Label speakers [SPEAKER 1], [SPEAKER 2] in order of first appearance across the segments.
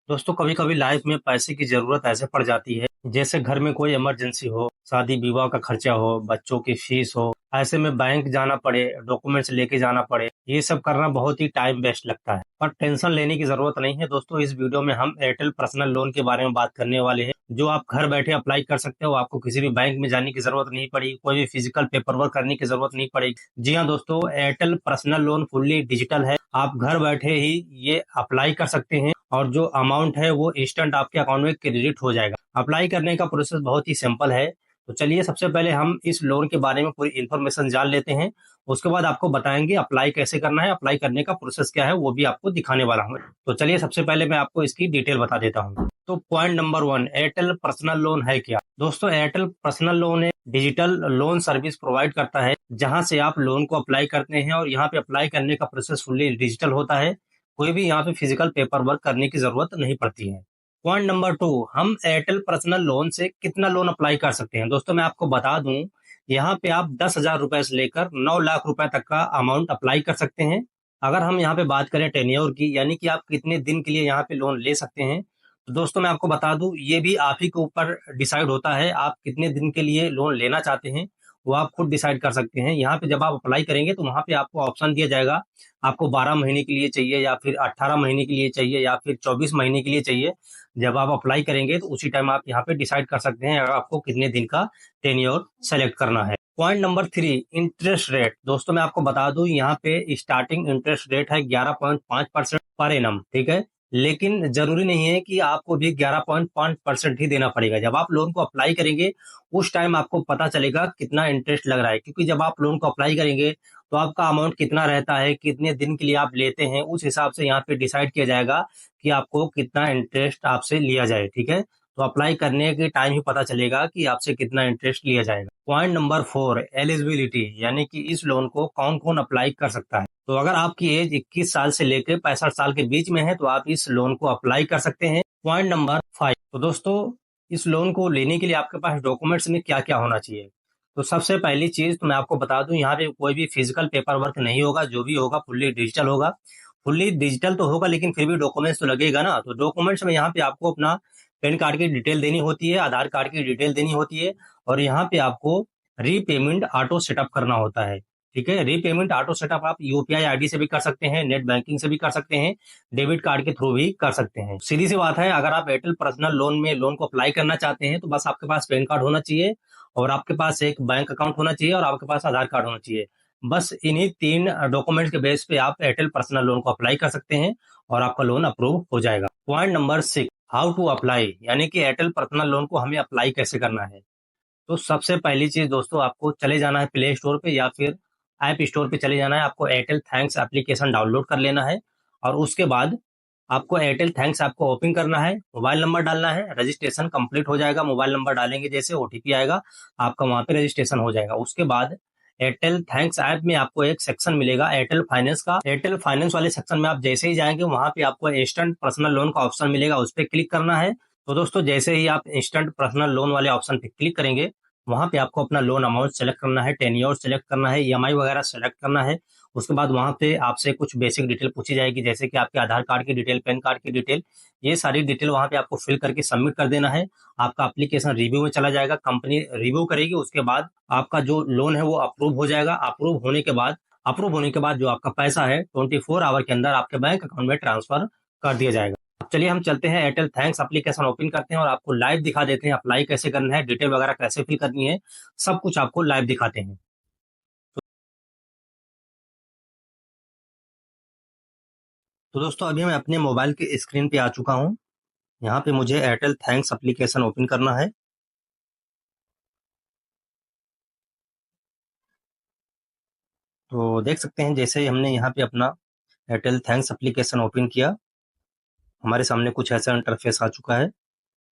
[SPEAKER 1] दोस्तों कभी कभी लाइफ में पैसे की जरूरत ऐसे पड़ जाती है, जैसे घर में कोई इमरजेंसी हो, शादी विवाह का खर्चा हो, बच्चों की फीस हो। ऐसे में बैंक जाना पड़े, डॉक्यूमेंट्स लेके जाना पड़े, ये सब करना बहुत ही टाइम वेस्ट लगता है। पर टेंशन लेने की जरूरत नहीं है दोस्तों। इस वीडियो में हम एयरटेल पर्सनल लोन के बारे में बात करने वाले हैं, जो आप घर बैठे अप्लाई कर सकते हो। आपको किसी भी बैंक में जाने की जरूरत नहीं पड़ी, कोई भी फिजिकल पेपर वर्क करने की जरूरत नहीं पड़ेगी। जी हाँ दोस्तों, Airtel personal loan fully digital है। आप घर बैठे ही ये अप्लाई कर सकते हैं और जो अमाउंट है वो इंस्टेंट आपके अकाउंट में क्रेडिट हो जाएगा। अप्लाई करने का प्रोसेस बहुत ही सिंपल है। तो चलिए सबसे पहले हम इस लोन के बारे में पूरी इन्फॉर्मेशन जान लेते हैं। उसके बाद आपको बताएंगे अप्लाई कैसे करना है, अप्लाई करने का प्रोसेस क्या है वो भी आपको दिखाने वाला हूँ। तो चलिए सबसे पहले मैं आपको इसकी डिटेल बता देता हूँ। तो point number 1, Airtel personal loan है क्या। दोस्तों एयरटेल पर्सनल लोन एक डिजिटल लोन सर्विस प्रोवाइड करता है, जहां से आप लोन को अप्लाई करते हैं और यहाँ पे अप्लाई करने का प्रोसेस फुल्ली डिजिटल होता है। कोई भी यहाँ पे फिजिकल पेपर वर्क करने की जरूरत नहीं पड़ती है। पॉइंट नंबर 2, हम एयरटेल पर्सनल लोन से कितना लोन अप्लाई कर सकते हैं। दोस्तों मैं आपको बता दूं, यहाँ पे आप 10,000 रुपए से लेकर 9 लाख रुपए तक का अमाउंट अप्लाई कर सकते हैं। अगर हम यहाँ पे बात करें टेन्योर की, यानी कि आप कितने दिन के लिए यहाँ पे लोन ले सकते हैं, तो दोस्तों मैं आपको बता दूं ये भी आप ही के ऊपर डिसाइड होता है। आप कितने दिन के लिए लोन लेना चाहते हैं वो आप खुद डिसाइड कर सकते हैं। यहाँ पे जब आप अप्लाई करेंगे तो वहाँ पे आपको ऑप्शन दिया जाएगा, आपको 12 महीने के लिए चाहिए या फिर 18 महीने के लिए चाहिए या फिर 24 महीने के लिए चाहिए। जब आप अप्लाई करेंगे तो उसी टाइम आप यहाँ पे डिसाइड कर सकते हैं आपको कितने दिन का टेन्योर सेलेक्ट करना है। Point number 3, interest rate. दोस्तों मैं आपको बता दूं यहाँ पे स्टार्टिंग इंटरेस्ट रेट है 11.5% पर एनम, ठीक है। लेकिन जरूरी नहीं है कि आपको भी 11.5% ही देना पड़ेगा। जब आप लोन को अप्लाई करेंगे उस टाइम आपको पता चलेगा कितना इंटरेस्ट लग रहा है, क्योंकि जब आप लोन को अप्लाई करेंगे तो आपका अमाउंट कितना रहता है, कितने दिन के लिए आप लेते हैं, उस हिसाब से यहाँ पे डिसाइड किया जाएगा कि आपको कितना इंटरेस्ट आपसे लिया जाए, ठीक है। तो अप्लाई करने के टाइम ही पता चलेगा कि आपसे कितना इंटरेस्ट लिया जाएगा। पॉइंट नंबर 4, एलिजिबिलिटी, यानी कि इस लोन को कौन कौन अप्लाई कर सकता है। तो अगर आपकी एज 21 साल से लेकर 65 साल के बीच में है तो आप इस लोन को अप्लाई कर सकते हैं। पॉइंट नंबर 5, तो दोस्तों इस लोन को लेने के लिए आपके पास डॉक्यूमेंट्स में क्या क्या होना चाहिए। तो सबसे पहली चीज तो मैं आपको बता दूं, यहाँ पे कोई भी फिजिकल पेपर वर्क नहीं होगा, जो भी होगा फुल्ली डिजिटल होगा। फुल्ली डिजिटल तो होगा लेकिन फिर भी डॉक्यूमेंट्स तो लगेगा ना। तो डॉक्यूमेंट्स में यहाँ पे आपको अपना पैन कार्ड की डिटेल देनी होती है, आधार कार्ड की डिटेल देनी होती है, और यहाँ पे आपको रीपेमेंट ऑटो सेटअप करना होता है, ठीक है। रीपेमेंट ऑटो सेटअप आप यूपीआई आईडी से भी कर सकते हैं, नेट बैंकिंग से भी कर सकते हैं, डेबिट कार्ड के थ्रू भी कर सकते हैं। सीधी सी बात है, अगर आप एयरटेल पर्सनल लोन में लोन को अप्लाई करना चाहते हैं तो बस आपके पास पैन कार्ड होना चाहिए और आपके पास एक बैंक अकाउंट होना चाहिए और आपके पास आधार कार्ड होना चाहिए। बस इन्हीं 3 डॉक्यूमेंट्स के बेस पे आप एयरटेल पर्सनल लोन को अप्लाई कर सकते हैं और आपका लोन अप्रूव हो जाएगा। Point number 6, how to apply, यानी कि एयरटेल पर्सनल लोन को हमें अप्लाई कैसे करना है। तो सबसे पहली चीज दोस्तों, आपको चले जाना है प्ले स्टोर पे या फिर ऐप स्टोर पे चले जाना है। आपको एयरटेल थैंक्स एप्लीकेशन डाउनलोड कर लेना है और उसके बाद आपको एयरटेल थैंक्स ऐप को ओपन करना है, मोबाइल नंबर डालना है, रजिस्ट्रेशन कंप्लीट हो जाएगा। मोबाइल नंबर डालेंगे जैसे ओटीपी आएगा, आपका वहां पे रजिस्ट्रेशन हो जाएगा। उसके बाद एयरटेल थैंक्स ऐप में आपको एक सेक्शन मिलेगा एयरटेल फाइनेंस का। एयरटेल फाइनेंस वाले सेक्शन में आप जैसे ही जाएंगे वहां पे आपको इंस्टेंट पर्सनल लोन का ऑप्शन मिलेगा, उस पर क्लिक करना है। तो दोस्तों जैसे ही आप इंस्टेंट पर्सनल लोन वाले ऑप्शन पे क्लिक करेंगे वहां पे आपको अपना लोन अमाउंट सेलेक्ट करना है, टेन्योर सेलेक्ट करना है, ईएमआई वगैरह सेलेक्ट करना है। उसके बाद वहां पे आपसे कुछ बेसिक डिटेल पूछी जाएगी, जैसे कि आपके आधार कार्ड की डिटेल, पैन कार्ड की डिटेल, ये सारी डिटेल वहां पे आपको फिल करके सबमिट कर देना है। आपका एप्लीकेशन रिव्यू में चला जाएगा, कंपनी रिव्यू करेगी, उसके बाद आपका जो लोन है वो अप्रूव हो जाएगा। अप्रूव होने के बाद जो आपका पैसा है 24 आवर के अंदर आपके बैंक अकाउंट में ट्रांसफर कर दिया जाएगा। अब चलिए हम चलते हैं एयरटेल थैंक्स एप्लीकेशन ओपन करते हैं और आपको लाइव दिखा देते हैं अप्लाई कैसे करना है, डिटेल वगैरह कैसे फिल करनी है, सब कुछ आपको लाइव दिखाते हैं। तो दोस्तों अभी मैं अपने मोबाइल के स्क्रीन पे आ चुका हूँ। यहाँ पे मुझे एयरटेल थैंक्स एप्लीकेशन ओपन करना है। तो देख सकते हैं जैसे ही हमने यहाँ पे अपना एयरटेल थैंक्स एप्लीकेशन ओपन किया, हमारे सामने कुछ ऐसा इंटरफेस आ चुका है।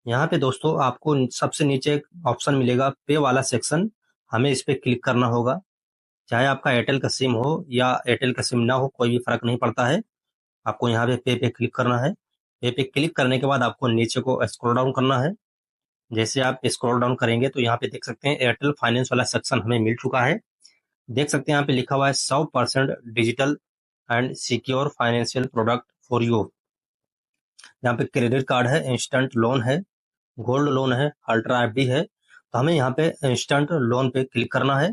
[SPEAKER 1] यहाँ पे दोस्तों आपको सबसे नीचे एक ऑप्शन मिलेगा पे वाला सेक्शन, हमें इस पे क्लिक करना होगा। चाहे आपका एयरटेल का सिम हो या एयरटेल का सिम ना हो, कोई भी फर्क नहीं पड़ता है। आपको यहाँ पे क्लिक करना है। पे पे क्लिक करने के बाद आपको नीचे को स्क्रॉल डाउन करना है। जैसे आप स्क्रॉल डाउन करेंगे तो यहाँ पे देख सकते हैं एयरटेल फाइनेंस वाला सेक्शन हमें मिल चुका है। देख सकते हैं यहाँ पे लिखा हुआ है 100% digital and secure financial product for you. यहाँ पे क्रेडिट कार्ड है, इंस्टेंट लोन है, गोल्ड लोन है, अल्ट्रा एफडी है। तो हमें यहाँ पे इंस्टेंट लोन पे क्लिक करना है।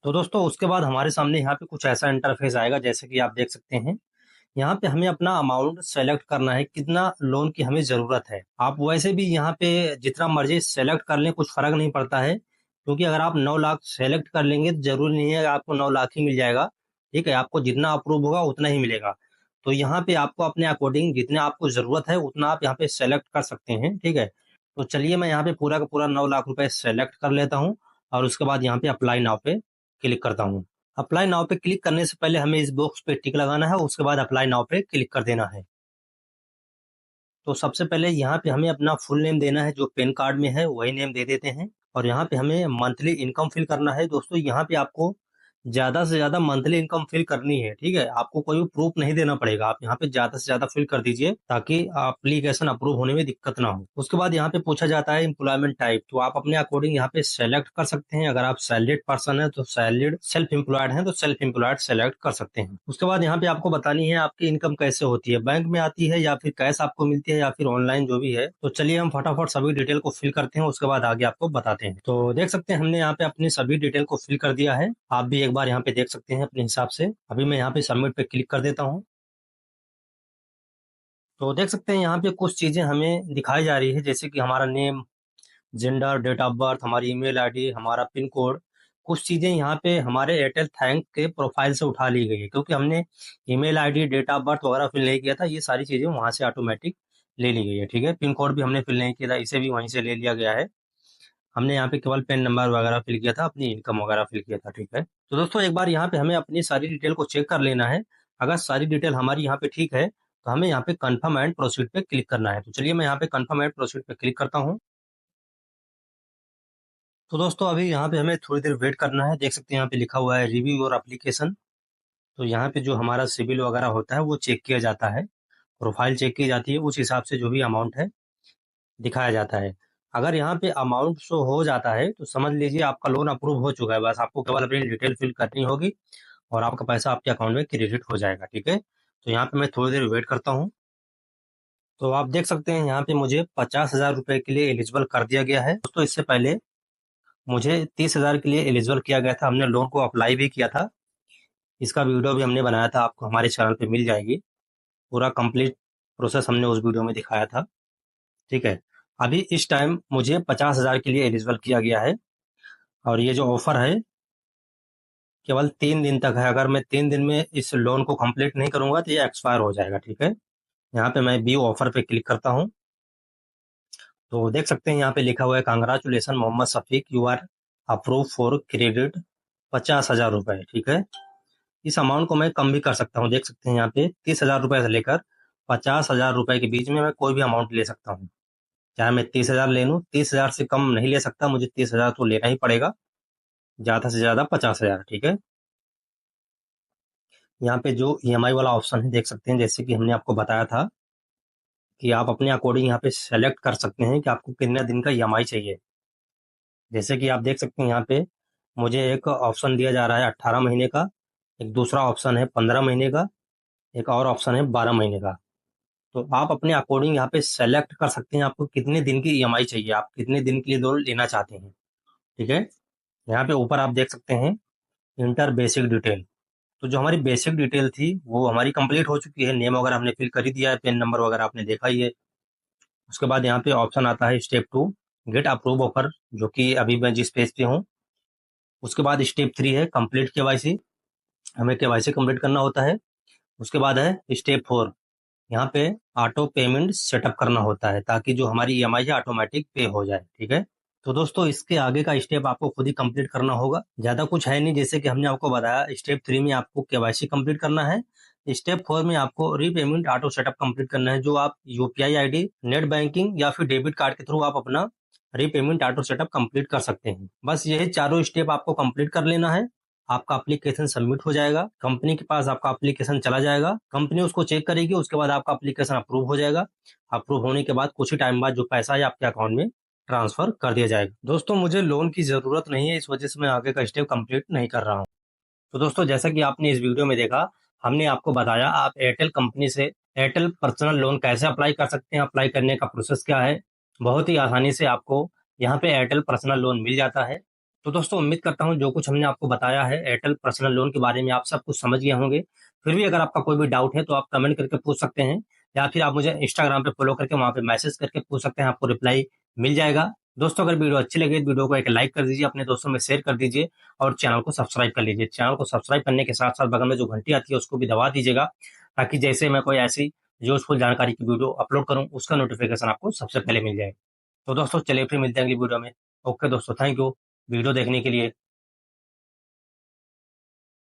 [SPEAKER 1] तो दोस्तों उसके बाद हमारे सामने यहाँ पे कुछ ऐसा इंटरफेस आएगा, जैसे कि आप देख सकते हैं। यहाँ पे हमें अपना अमाउंट सेलेक्ट करना है, कितना लोन की हमें जरूरत है। आप वैसे भी यहाँ पे जितना मर्जी सेलेक्ट कर लें, कुछ फर्क नहीं पड़ता है, क्योंकि अगर आप 9 लाख सेलेक्ट कर लेंगे तो जरूरी नहीं है कि आपको 9 लाख ही मिल जाएगा। ठीक है, आपको जितना अप्रूव होगा उतना ही मिलेगा। तो यहाँ पे आपको अपने अकॉर्डिंग जितने आपको जरूरत है उतना आप यहाँ पे सेलेक्ट कर सकते हैं। ठीक है, तो चलिए मैं यहाँ पे पूरा का पूरा 9 लाख रुपए सेलेक्ट कर लेता हूँ, और उसके बाद यहाँ पे अप्लाई नाउ पे क्लिक करता हूँ। अप्लाई नाउ पे क्लिक करने से पहले हमें इस बॉक्स पे टिक लगाना है, उसके बाद अप्लाई नाउ पे क्लिक कर देना है। तो सबसे पहले यहाँ पे हमें अपना फुल नेम देना है, जो पैन कार्ड में है वही नेम दे देते हैं। और यहाँ पे हमें मंथली इनकम फिल करना है। दोस्तों यहाँ पे आपको ज्यादा से ज्यादा मंथली इनकम फिल करनी है। ठीक है, आपको कोई भी प्रूफ नहीं देना पड़ेगा, आप यहाँ पे ज्यादा से ज्यादा फिल कर दीजिए ताकि एप्लीकेशन अप्रूव होने में दिक्कत ना हो। उसके बाद यहाँ पे पूछा जाता है एम्प्लॉयमेंट टाइप, तो आप अपने अकॉर्डिंग यहाँ पे सेलेक्ट कर सकते हैं। अगर आप सैलरीड पर्सन है तो सैलरीड, सेल्फ एम्प्लॉयड है तो सेल्फ एम्प्लॉयड सेलेक्ट कर सकते हैं। उसके बाद यहाँ पे आपको बतानी है आपकी इनकम कैसे होती है, बैंक में आती है या फिर कैश आपको मिलती है या फिर ऑनलाइन, जो भी है। तो चलिए हम फटाफट सभी डिटेल को फिल करते हैं, उसके बाद आगे आपको बताते हैं। तो देख सकते हैं हमने यहाँ पे अपनी सभी डिटेल को फिल कर दिया है। आप भी एक बार यहाँ पे देख सकते हैं अपने हिसाब से। अभी मैं यहाँ पे सबमिट पे क्लिक कर देता हूँ। तो देख सकते हैं यहाँ पे कुछ चीजें हमें दिखाई जा रही है, जैसे कि हमारा name, gender, date of birth, हमारी ईमेल आईडी, हमारा पिन कोड। कुछ चीजें यहाँ पे हमारे एयरटेल थैंक के प्रोफाइल से उठा ली गई है, क्योंकि हमने email ID, date of birth वगैरह फिल नहीं किया था। ये सारी चीजें वहां से ऑटोमेटिक ले ली गई है। ठीक है, पिन कोड भी हमने फिल नहीं किया था, इसे भी वहीं से ले लिया गया है। हमने यहाँ पे केवल पेन नंबर वगैरह फिल किया था, अपनी इनकम वगैरह फिल किया था। ठीक है, तो दोस्तों एक बार यहाँ पे हमें अपनी सारी डिटेल को चेक कर लेना है। अगर सारी डिटेल हमारी यहाँ पे ठीक है तो हमें यहाँ पे कंफर्म एंड प्रोसीड पे क्लिक करना है। तो चलिए मैं यहाँ पे कंफर्म एंड प्रोसीड पे क्लिक करता हूँ। तो दोस्तों अभी यहाँ पे हमें थोड़ी देर वेट करना है। देख सकते हैं यहाँ पे लिखा हुआ है रिव्यू योर एप्लीकेशन। तो यहाँ पे जो हमारा सिविल वगैरह होता है वो चेक किया जाता है, प्रोफाइल चेक की जाती है, उस हिसाब से जो भी अमाउंट है दिखाया जाता है। अगर यहाँ पे अमाउंट शो हो जाता है तो समझ लीजिए आपका लोन अप्रूव हो चुका है। बस आपको केवल अपनी डिटेल फिल करनी होगी और आपका पैसा आपके अकाउंट में क्रेडिट हो जाएगा। ठीक है, तो यहाँ पे मैं थोड़ी देर वेट करता हूँ। तो आप देख सकते हैं यहाँ पे मुझे 50,000 रुपए के लिए एलिजिबल कर दिया गया है। दोस्तों इससे पहले मुझे 30,000 के लिए एलिजिबल किया गया था, हमने लोन को अप्लाई भी किया था। इसका वीडियो भी हमने बनाया था, आपको हमारे चैनल पे मिल जाएगी। पूरा कंप्लीट प्रोसेस हमने उस वीडियो में दिखाया था। ठीक है, अभी इस टाइम मुझे 50,000 के लिए एलिजिबल किया गया है, और ये जो ऑफर है केवल 3 दिन तक है। अगर मैं 3 दिन में इस लोन को कंप्लीट नहीं करूंगा तो ये एक्सपायर हो जाएगा। ठीक है, यहाँ पे मैं व्यू ऑफर पे क्लिक करता हूँ। तो देख सकते हैं यहाँ पे लिखा हुआ है congratulation Mohammad Shafiq, you are approve for credit 50,000 रुपए। ठीक है, इस अमाउंट को मैं कम भी कर सकता हूँ। देख सकते हैं यहाँ पे 30,000 रुपए से लेकर 50,000 रुपए के बीच में मैं कोई भी अमाउंट ले सकता हूँ। चाहे मैं 30,000 ले लूँ, 30,000 से कम नहीं ले सकता, मुझे 30,000 तो लेना ही पड़ेगा, ज्यादा से ज्यादा 50,000। ठीक है, यहाँ पे जो ईएमआई वाला ऑप्शन है देख सकते हैं, जैसे कि हमने आपको बताया था कि आप अपने अकॉर्डिंग यहाँ पे सेलेक्ट कर सकते हैं कि आपको कितने दिन का ईएमआई चाहिए। जैसे कि आप देख सकते हैं यहाँ पे मुझे एक ऑप्शन दिया जा रहा है 18 महीने का, एक दूसरा ऑप्शन है 15 महीने का, एक और ऑप्शन है 12 महीने का। तो आप अपने अकॉर्डिंग यहाँ पे सेलेक्ट कर सकते हैं आपको कितने दिन की ईएमआई चाहिए, आप कितने दिन के लिए लोन लेना चाहते हैं। ठीक है, यहाँ पे ऊपर आप देख सकते हैं इंटर बेसिक डिटेल। तो जो हमारी बेसिक डिटेल थी वो हमारी कंप्लीट हो चुकी है, नेम वगैरह हमने फिल कर ही दिया है, पेन नंबर वगैरह आपने देखा ही है। उसके बाद यहाँ पे ऑप्शन आता है स्टेप 2 गेट अप्रूव ऑफर, जो कि अभी मैं जिस पेज पे हूँ। उसके बाद स्टेप 3 है कंप्लीट केवाईसी, हमें केवाईसी कंप्लीट करना होता है। उसके बाद है स्टेप 4, यहाँ पे ऑटो पेमेंट सेटअप करना होता है ताकि जो हमारी ईएमआई है ऑटोमेटिक पे हो जाए। ठीक है, तो दोस्तों इसके आगे का स्टेप आपको खुद ही कंप्लीट करना होगा, ज्यादा कुछ है नहीं। जैसे कि हमने आपको बताया स्टेप 3 में आपको केवाईसी कंप्लीट करना है, स्टेप 4 में आपको रीपेमेंट ऑटो सेटअप कंप्लीट करना है, जो आप यूपीआई आईडी, नेट बैंकिंग या फिर डेबिट कार्ड के थ्रू आप अपना रीपेमेंट ऑटो सेटअप कंप्लीट कर सकते हैं। बस यही चारों स्टेप आपको कंप्लीट कर लेना है, आपका एप्लीकेशन सबमिट हो जाएगा, कंपनी के पास आपका एप्लीकेशन चला जाएगा, कंपनी उसको चेक करेगी, उसके बाद आपका एप्लीकेशन अप्रूव हो जाएगा। अप्रूव होने के बाद कुछ ही टाइम बाद जो पैसा है आपके अकाउंट में ट्रांसफर कर दिया जाएगा। दोस्तों मुझे लोन की जरूरत नहीं है, इस वजह से मैं आगे का स्टेप कंप्लीट नहीं कर रहा हूँ। तो दोस्तों जैसा कि आपने इस वीडियो में देखा, हमने आपको बताया आप एयरटेल कंपनी से एयरटेल पर्सनल लोन कैसे अप्लाई कर सकते हैं, अप्लाई करने का प्रोसेस क्या है। बहुत ही आसानी से आपको यहाँ पे एयरटेल पर्सनल लोन मिल जाता है। तो दोस्तों उम्मीद करता हूँ जो कुछ हमने आपको बताया है एयरटेल पर्सनल लोन के बारे में आप सब कुछ समझ गए होंगे। फिर भी अगर आपका कोई भी डाउट है तो आप कमेंट करके पूछ सकते हैं, या फिर आप मुझे इंस्टाग्राम पे फॉलो करके वहाँ पे मैसेज करके पूछ सकते हैं, आपको रिप्लाई मिल जाएगा। दोस्तों अगर वीडियो अच्छी लगे तो वीडियो को एक लाइक कर दीजिए, अपने दोस्तों में शेयर कर दीजिए और चैनल को सब्सक्राइब कर लीजिए। चैनल को सब्सक्राइब करने के साथ साथ बगल में जो घंटी आती है उसको भी दबा दीजिएगा, ताकि जैसे मैं कोई ऐसी यूजफुल जानकारी की वीडियो अपलोड करूं उसका नोटिफिकेशन आपको सबसे पहले मिल जाए। तो दोस्तों चलिए फिर मिलते हैं अगली वीडियो में। ओके दोस्तों, थैंक यू वीडियो देखने के लिए।